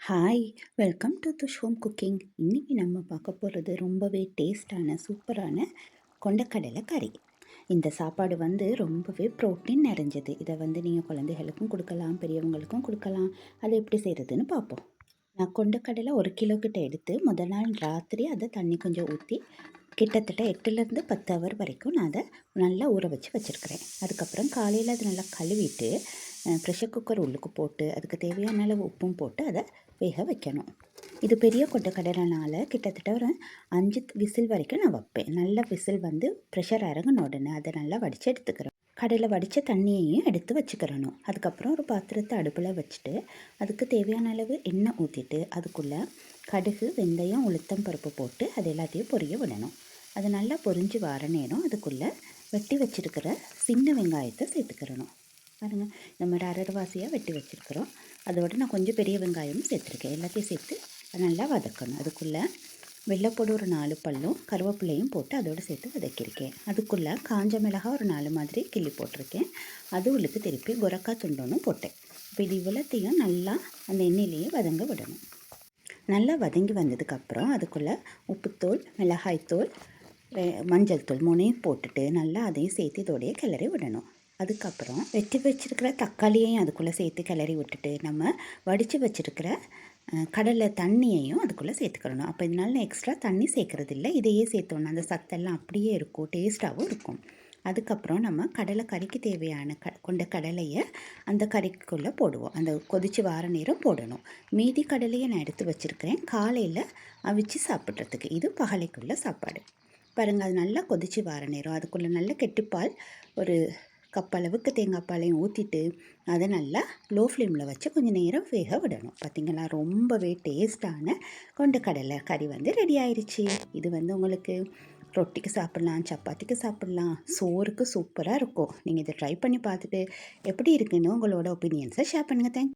Hi, welcome to துஷ் home cooking. இன்றைக்கி நம்ம பார்க்க போகிறது ரொம்பவே டேஸ்டான சூப்பரான கொண்டக்கடலை கறி. இந்த சாப்பாடு ரொம்பவே ப்ரோட்டீன் நிறைஞ்சது. இதை நீங்கள் குழந்தைகளுக்கும் கொடுக்கலாம், பெரியவங்களுக்கும் கொடுக்கலாம். அதை எப்படி செய்கிறதுன்னு பார்ப்போம். நான் கொண்டக்கடலை 1 கிலோ கிட்ட எடுத்து முதல் நாள் ராத்திரி அதை தண்ணி கொஞ்சம் ஊற்றி கிட்டத்தட்ட 8லேருந்து 10 ஹவர் வரைக்கும் நான் அதை நல்லா ஊற வச்சு வச்சுருக்கிறேன். அதுக்கப்புறம் காலையில் அதை நல்லா கழுவிட்டு ப்ரெஷர் குக்கர் உள்ளுக்கு போட்டு அதுக்கு தேவையான அளவு உப்பும் போட்டு அதை வேக வைக்கணும். இது பெரிய கொண்டக்கடலைனால கிட்டத்தட்ட ஒரு 5 விசில் வரைக்கும் நான் வைப்பேன். நல்ல விசில் ப்ரெஷர் இறங்கின உடனே அதை நல்லா வடித்து எடுத்துக்கிறேன். கடையில் வடித்த தண்ணியையும் எடுத்து வச்சுக்கிறணும். அதுக்கப்புறம் ஒரு பாத்திரத்தை அடுப்பில் வச்சுட்டு அதுக்கு தேவையான அளவு எண்ணெய் ஊற்றிட்டு அதுக்குள்ளே கடுகு, வெந்தயம், உளுத்தம் பருப்பு போட்டு அது எல்லாத்தையும் பொரிய விடணும். அது நல்லா பொரிஞ்சு வர நேரம் அதுக்குள்ளே வெட்டி வச்சுருக்கிற சின்ன வெங்காயத்தை சேர்த்துக்கிறணும். பாருங்கள், இந்த மாதிரி அரைவாசியாக வெட்டி வச்சுருக்கிறோம். அதோட நான் கொஞ்சம் பெரிய வெங்காயமும் சேர்த்துருக்கேன். எல்லாத்தையும் சேர்த்து நல்லா வதக்கணும். அதுக்குள்ளே வெள்ளைப்பூடு ஒரு 4 பல்லும் கருவேப்பிலையும் போட்டு அதோடு சேர்த்து வதக்கியிருக்கேன். அதுக்குள்ளே காஞ்ச மிளகாய் ஒரு 4 மாதிரி கிள்ளி போட்டிருக்கேன். அது உள்ளுக்கு திருப்பி கொரக்காய் துண்டொன்னும் போட்டேன். இப்போ இது இவ்வளோத்தையும் நல்லா அந்த எண்ணெயிலேயே வதங்க விடணும். நல்லா வதங்கி வந்ததுக்கப்புறம் அதுக்குள்ளே உப்புத்தூள், மிளகாய்த்தூள், மஞ்சள் தூள் 3ஐயும் போட்டுட்டு நல்லா அதையும் சேர்த்து இதோடைய கிளறி விடணும். அதுக்கப்புறம் வெட்டி வச்சுருக்கிற தக்காளியையும் அதுக்குள்ளே சேர்த்து கிளறி விட்டுட்டு நம்ம வடித்து வச்சுருக்கிற கடலை தண்ணியையும் அதுக்குள்ளே சேர்த்துக்கிறணும். அப்போ இதனால நான் எக்ஸ்ட்ரா தண்ணி சேர்க்குறது இல்லை. இதையே சேர்த்தோன்னா அந்த சத்தெல்லாம் அப்படியே இருக்கும், டேஸ்ட்டாகவும் இருக்கும். அதுக்கப்புறம் நம்ம கடலை கறிக்கு தேவையான கொண்ட கடலையை அந்த கறிக்குள்ளே போடுவோம். அந்த கொதித்து வார நேரம் போடணும். மீதி கடலையை நான் எடுத்து வச்சுருக்கிறேன் காலையில் அவிச்சு சாப்பிட்றதுக்கு. இது பகலைக்குள்ள சாப்பாடு. பாருங்கள், அது நல்லா கொதித்து வார நேரம் அதுக்குள்ளே நல்ல கெட்டிப்பால் ஒரு கப் அளவுக்கு தேங்காய் பாலையும் ஊற்றிட்டு அதை நல்லா லோ ஃப்ளேமில் வச்சு கொஞ்சம் நேரம் வேக விடணும். பார்த்திங்களா, ரொம்பவே டேஸ்டான கொண்டக்கடலை கறி ரெடி ஆயிடுச்சு. இது உங்களுக்கு ரொட்டிக்கு சாப்பிட்லாம், சப்பாத்திக்கு சாப்பிட்லாம், சோறுக்கு சூப்பராக இருக்கும். நீங்கள் இதை ட்ரை பண்ணி பார்த்துட்டு எப்படி இருக்குன்னு உங்களோட ஒப்பீனியன்ஸை ஷேர் பண்ணுங்கள். தேங்க்ஸ்.